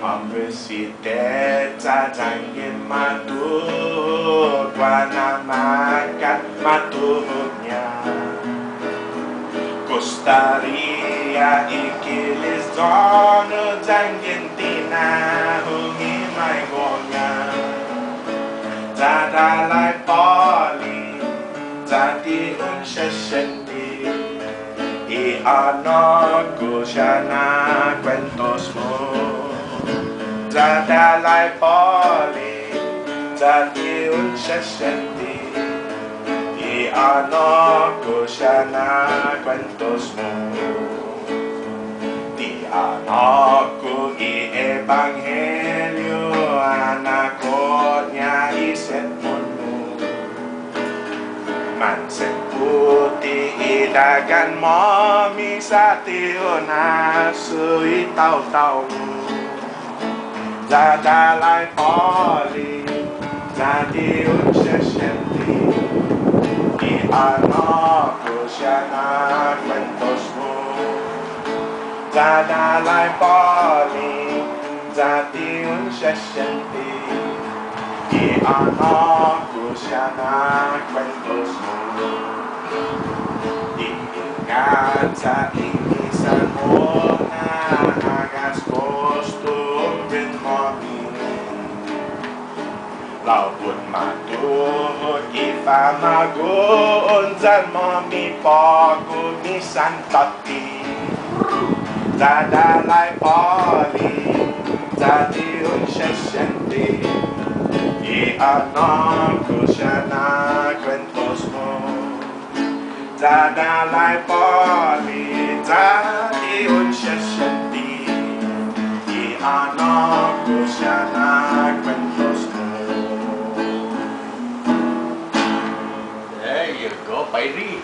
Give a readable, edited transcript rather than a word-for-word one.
humorously jajangin matut wana makat matutnya Kostaria ikilis dono jangin tina hungi mai gonya Dalai Påle jadi unsesenti I anak kusyana cuentosmu Dalai Påle jadi unsesenti I anak kusyana cuentosmu Di anakku I evangelio anaknya isetmunu Mansen putih idagan momi satiun asui tau-tau Dalai Påle jadi unsesenti I anakku syana cuentosmu Dalai Påle jadi unsesenti I anakku syana cuentosmu Ingat sa inisan mo na agas kostum rin momi Laupun matut ifamagun zan momi pagumisan tati Dalai Påle jadi unsesenti I anakku syana cuentosmu Dalai Påle jadi unsesenti I anakku syana cuentosmu There you go, baby.